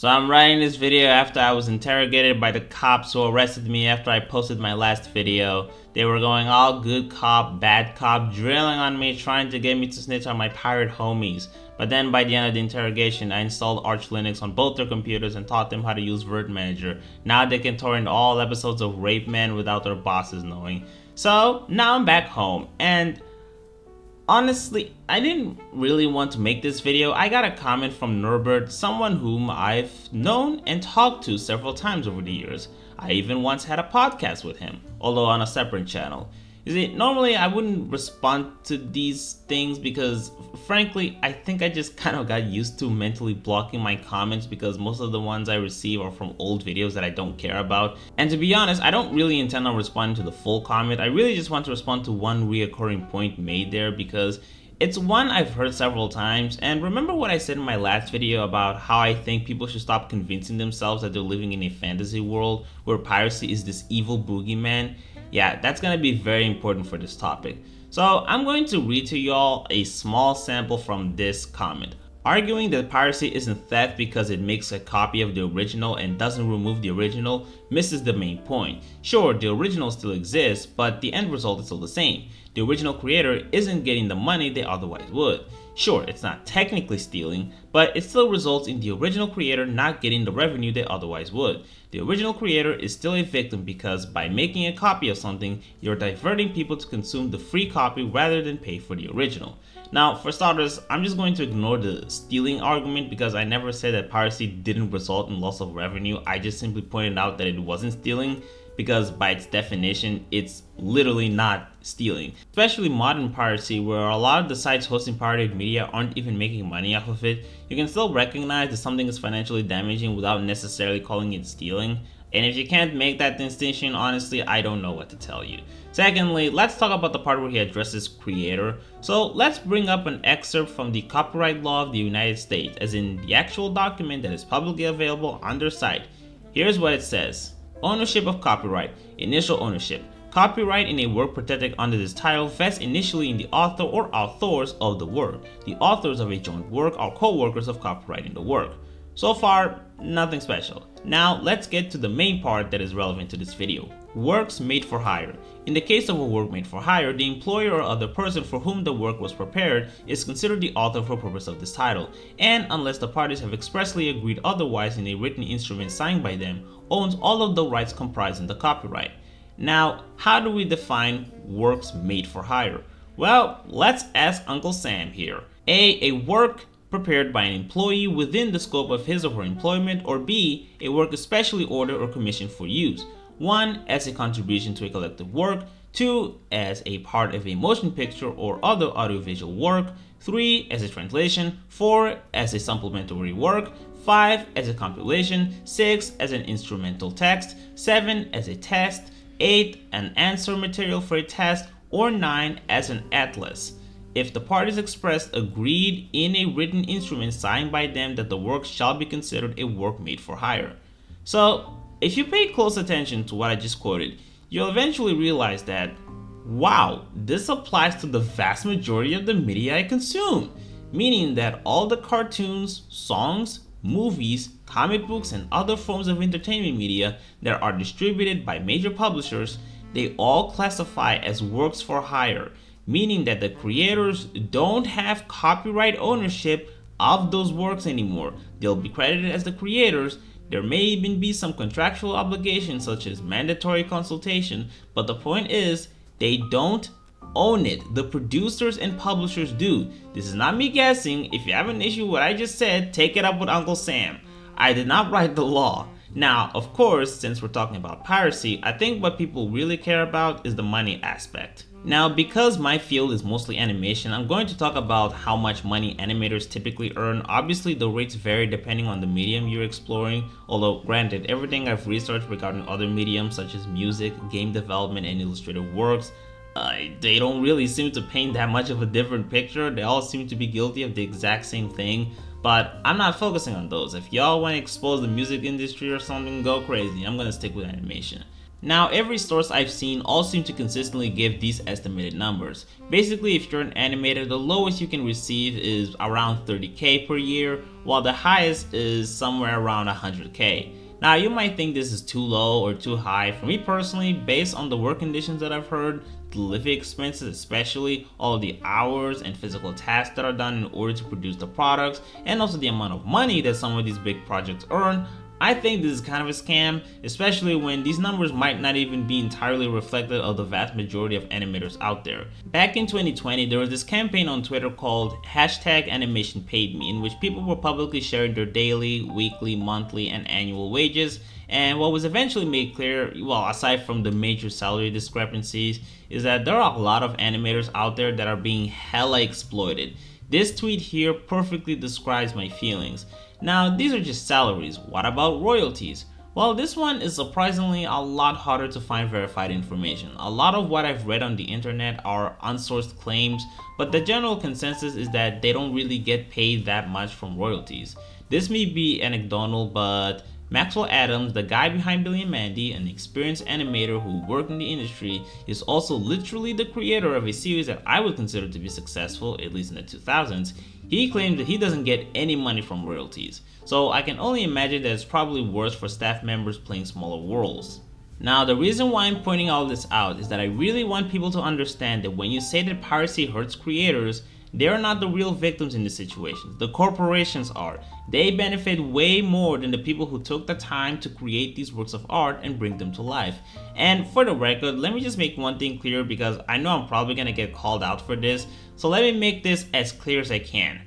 So I'm writing this video after I was interrogated by the cops who arrested me after I posted my last video. They were going all good cop, bad cop, drilling on me, trying to get me to snitch on my pirate homies. But then by the end of the interrogation, I installed Arch Linux on both their computers and taught them how to use Word Manager. Now they can torrent all episodes of Rape Man without their bosses knowing. So now I'm back home, and honestly, I didn't really want to make this video. I got a comment from Norbert, someone whom I've known and talked to several times over the years. I even once had a podcast with him, although on a separate channel. You see, normally I wouldn't respond to these things because, frankly, I think I just kind of got used to mentally blocking my comments because most of the ones I receive are from old videos that I don't care about. And to be honest, I don't really intend on responding to the full comment. I really just want to respond to one reoccurring point made there because it's one I've heard several times. And remember what I said in my last video about how I think people should stop convincing themselves that they're living in a fantasy world where piracy is this evil boogeyman? Yeah, that's gonna be very important for this topic. So I'm going to read to y'all a small sample from this comment. Arguing that piracy isn't theft because it makes a copy of the original and doesn't remove the original misses the main point. Sure, the original still exists, but the end result is still the same. The original creator isn't getting the money they otherwise would. Sure, it's not technically stealing, but it still results in the original creator not getting the revenue they otherwise would. The original creator is still a victim because by making a copy of something, you're diverting people to consume the free copy rather than pay for the original. Now, for starters, I'm just going to ignore the stealing argument because I never said that piracy didn't result in loss of revenue. I just simply pointed out that it wasn't stealing because by its definition, it's literally not stealing. Especially modern piracy, where a lot of the sites hosting pirated media aren't even making money off of it, you can still recognize that something is financially damaging without necessarily calling it stealing. And if you can't make that distinction, honestly, I don't know what to tell you. Secondly, let's talk about the part where he addresses creator. So let's bring up an excerpt from the copyright law of the United States, as in the actual document that is publicly available on their site. Here's what it says. Ownership of copyright. Initial ownership. Copyright in a work protected under this title vests initially in the author or authors of the work. The authors of a joint work are co-workers of copyright in the work. So far, nothing special. Now let's get to the main part that is relevant to this video. Works made for hire. In the case of a work made for hire, the employer or other person for whom the work was prepared is considered the author for purpose of this title, and unless the parties have expressly agreed otherwise in a written instrument signed by them, owns all of the rights comprised in the copyright. Now, how do we define works made for hire? Well, let's ask Uncle Sam here. A work prepared by an employee within the scope of his or her employment, or B, a work especially ordered or commissioned for use. 1. As a contribution to a collective work. 2. As a part of a motion picture or other audiovisual work. 3. As a translation. 4. As a supplementary work. 5. As a compilation. 6. As an instrumental text. 7. As a test. 8. An answer material for a test. Or 9. As an atlas. If the parties expressed agreed in a written instrument signed by them that the work shall be considered a work made for hire. So, if you pay close attention to what I just quoted, you'll eventually realize that, wow, this applies to the vast majority of the media I consume, meaning that all the cartoons, songs, movies, comic books, and other forms of entertainment media that are distributed by major publishers, they all classify as works for hire, meaning that the creators don't have copyright ownership of those works anymore. They'll be credited as the creators. There may even be some contractual obligations such as mandatory consultation, but the point is, they don't own it. The producers and publishers do. This is not me guessing. If you have an issue with what I just said, take it up with Uncle Sam. I did not write the law. Now, of course, since we're talking about piracy, I think what people really care about is the money aspect. Now, because my field is mostly animation, I'm going to talk about how much money animators typically earn. Obviously, the rates vary depending on the medium you're exploring, although granted, everything I've researched regarding other mediums such as music, game development, and illustrative works, they don't really seem to paint that much of a different picture. They all seem to be guilty of the exact same thing, but I'm not focusing on those. If y'all want to expose the music industry or something, go crazy. I'm gonna stick with animation. Now, every source I've seen all seem to consistently give these estimated numbers. Basically, if you're an animator, the lowest you can receive is around 30k per year, while the highest is somewhere around 100k. Now, you might think this is too low or too high. For me personally, based on the work conditions that I've heard, the living expenses, especially all the hours and physical tasks that are done in order to produce the products, and also the amount of money that some of these big projects earn, I think this is kind of a scam, especially when these numbers might not even be entirely reflective of the vast majority of animators out there. Back in 2020, there was this campaign on Twitter called #AnimationPaidMe, in which people were publicly sharing their daily, weekly, monthly, and annual wages. And what was eventually made clear, well, aside from the major salary discrepancies, is that there are a lot of animators out there that are being hella exploited. This tweet here perfectly describes my feelings. Now, these are just salaries. What about royalties? Well, this one is surprisingly a lot harder to find verified information. A lot of what I've read on the internet are unsourced claims, but the general consensus is that they don't really get paid that much from royalties. This may be anecdotal, but Maxwell Adams, the guy behind Billy and Mandy, an experienced animator who worked in the industry, is also literally the creator of a series that I would consider to be successful, at least in the 2000s. He claims that he doesn't get any money from royalties, so I can only imagine that it's probably worse for staff members playing smaller roles. Now, the reason why I'm pointing all this out is that I really want people to understand that when you say that piracy hurts creators, they are not the real victims in this situation. The corporations are. They benefit way more than the people who took the time to create these works of art and bring them to life. And for the record, let me just make one thing clear, because I know I'm probably gonna get called out for this, so let me make this as clear as I can.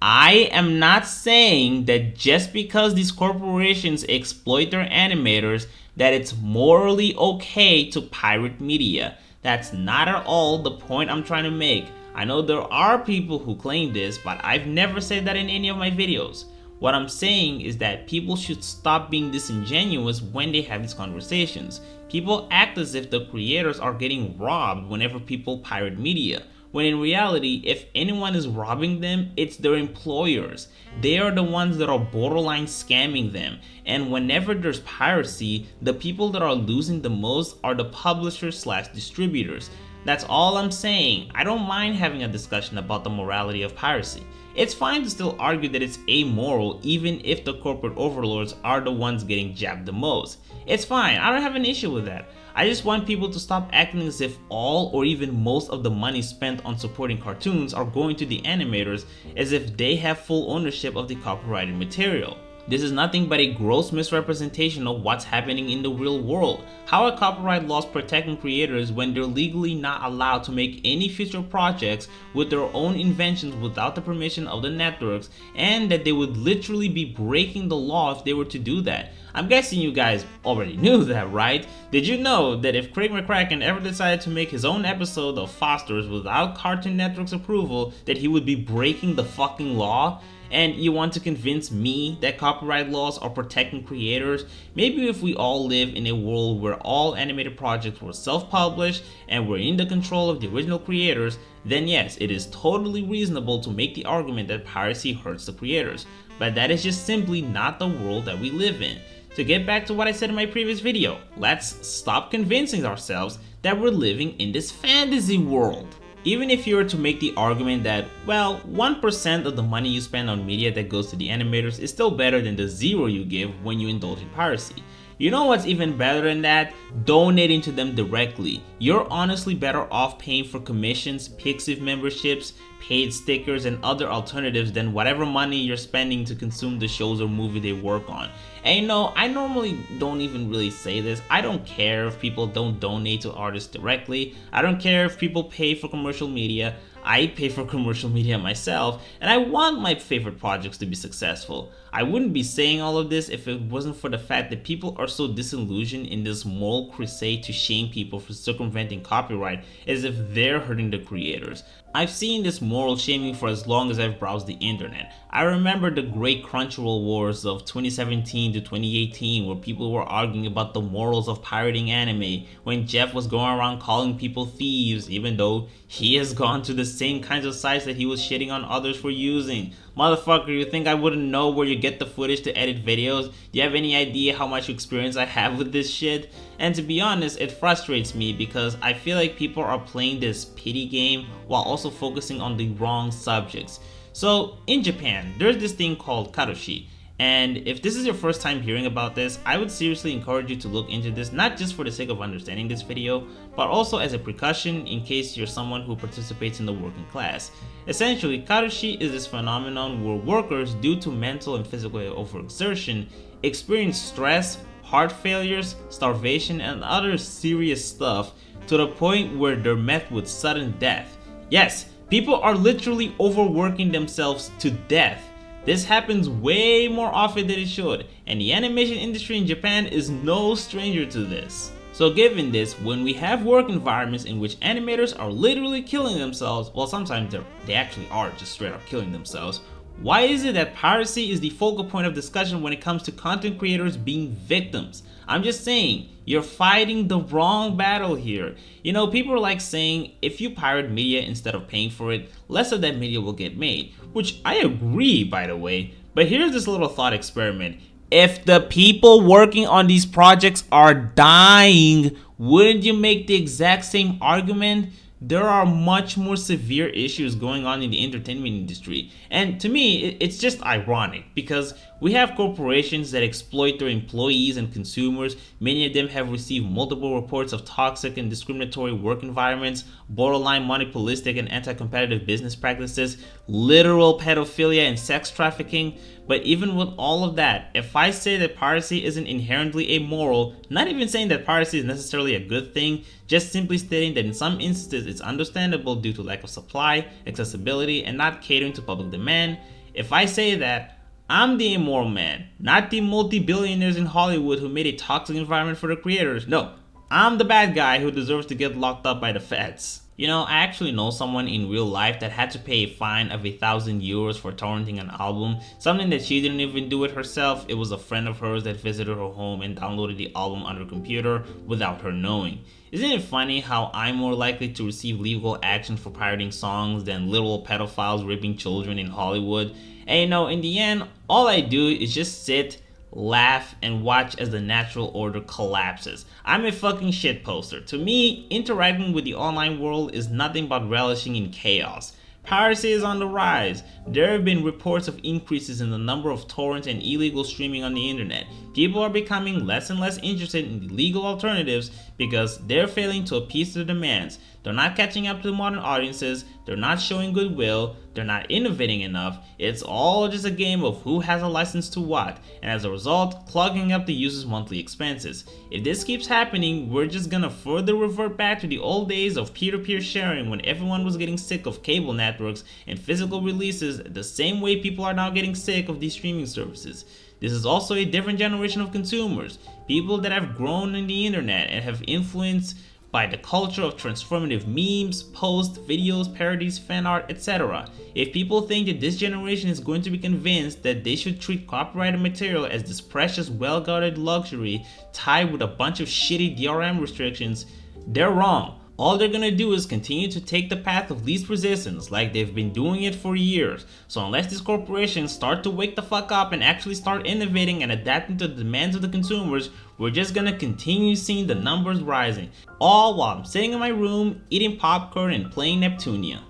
I am not saying that just because these corporations exploit their animators that it's morally okay to pirate media. That's not at all the point I'm trying to make. I know there are people who claim this, but I've never said that in any of my videos. What I'm saying is that people should stop being disingenuous when they have these conversations. People act as if the creators are getting robbed whenever people pirate media, when in reality, if anyone is robbing them, it's their employers. They are the ones that are borderline scamming them. And whenever there's piracy, the people that are losing the most are the publishers/distributors. That's all I'm saying. I don't mind having a discussion about the morality of piracy. It's fine to still argue that it's amoral even if the corporate overlords are the ones getting jabbed the most. It's fine, I don't have an issue with that. I just want people to stop acting as if all or even most of the money spent on supporting cartoons are going to the animators as if they have full ownership of the copyrighted material. This is nothing but a gross misrepresentation of what's happening in the real world. How are copyright laws protecting creators when they're legally not allowed to make any future projects with their own inventions without the permission of the networks, and that they would literally be breaking the law if they were to do that? I'm guessing you guys already knew that, right? Did you know that if Craig McCracken ever decided to make his own episode of Foster's without Cartoon Network's approval, that he would be breaking the fucking law? And you want to convince me that copyright laws are protecting creators? Maybe if we all live in a world where all animated projects were self-published and were in the control of the original creators, then yes, it is totally reasonable to make the argument that piracy hurts the creators. But that is just simply not the world that we live in. To get back to what I said in my previous video, let's stop convincing ourselves that we're living in this fantasy world. Even if you were to make the argument that, well, 1% of the money you spend on media that goes to the animators is still better than the 0 you give when you indulge in piracy. You know what's even better than that? Donating to them directly. You're honestly better off paying for commissions, Pixiv memberships, paid stickers, and other alternatives than whatever money you're spending to consume the shows or movie they work on. And you know, I normally don't even really say this. I don't care if people don't donate to artists directly. I don't care if people pay for commercial media. I pay for commercial media myself, and I want my favorite projects to be successful. I wouldn't be saying all of this if it wasn't for the fact that people are so disillusioned in this moral crusade to shame people for circumventing copyright as if they're hurting the creators. I've seen this moral shaming for as long as I've browsed the internet. I remember the great Crunchyroll wars of 2017 to 2018 where people were arguing about the morals of pirating anime, when Jeff was going around calling people thieves even though he has gone to the same kinds of sites that he was shitting on others for using. Motherfucker, you think I wouldn't know where you get the footage to edit videos? Do you have any idea how much experience I have with this shit? And to be honest, it frustrates me because I feel like people are playing this pity game while also focusing on the wrong subjects. So in Japan, there's this thing called karoshi. And if this is your first time hearing about this, I would seriously encourage you to look into this, not just for the sake of understanding this video, but also as a precaution in case you're someone who participates in the working class. Essentially, karoshi is this phenomenon where workers, due to mental and physical overexertion, experience stress, heart failures, starvation, and other serious stuff to the point where they're met with sudden death. Yes, people are literally overworking themselves to death. This happens way more often than it should, and the animation industry in Japan is no stranger to this. So given this, when we have work environments in which animators are literally killing themselves, well, sometimes they actually are just straight up killing themselves, why is it that piracy is the focal point of discussion when it comes to content creators being victims? I'm just saying, you're fighting the wrong battle here. You know, people are like saying, if you pirate media instead of paying for it, less of that media will get made. Which I agree, by the way. But here's this little thought experiment. If the people working on these projects are dying, wouldn't you make the exact same argument? There are much more severe issues going on in the entertainment industry, and to me it's just ironic because we have corporations that exploit their employees and consumers. Many of them have received multiple reports of toxic and discriminatory work environments, borderline monopolistic and anti-competitive business practices, literal pedophilia and sex trafficking. But even with all of that, if I say that piracy isn't inherently amoral, not even saying that piracy is necessarily a good thing, just simply stating that in some instances it's understandable due to lack of supply, accessibility, and not catering to public demand, if I say that, I'm the immoral man, not the multi-billionaires in Hollywood who made a toxic environment for the creators. No, I'm the bad guy who deserves to get locked up by the feds. You know, I actually know someone in real life that had to pay a fine of 1,000 euros for torrenting an album, something that she didn't even do it herself. It was a friend of hers that visited her home and downloaded the album on her computer without her knowing. Isn't it funny how I'm more likely to receive legal action for pirating songs than literal pedophiles raping children in Hollywood? And you know, in the end, all I do is just sit, laugh, and watch as the natural order collapses. I'm a fucking shit poster. To me, interacting with the online world is nothing but relishing in chaos. Piracy is on the rise. There have been reports of increases in the number of torrents and illegal streaming on the internet. People are becoming less and less interested in the legal alternatives because they're failing to appease the demands. They're not catching up to the modern audiences, they're not showing goodwill, they're not innovating enough. It's all just a game of who has a license to what, and as a result, clogging up the user's monthly expenses. If this keeps happening, we're just gonna further revert back to the old days of peer-to-peer sharing when everyone was getting sick of cable networks and physical releases the same way people are now getting sick of these streaming services. This is also a different generation of consumers, people that have grown in the internet and have influenced by the culture of transformative memes, posts, videos, parodies, fan art, etc. If people think that this generation is going to be convinced that they should treat copyrighted material as this precious, well-guarded luxury tied with a bunch of shitty DRM restrictions, they're wrong. All they're gonna do is continue to take the path of least resistance like they've been doing it for years. So unless these corporations start to wake the fuck up and actually start innovating and adapting to the demands of the consumers, we're just gonna continue seeing the numbers rising. All while I'm sitting in my room, eating popcorn and playing Neptunia.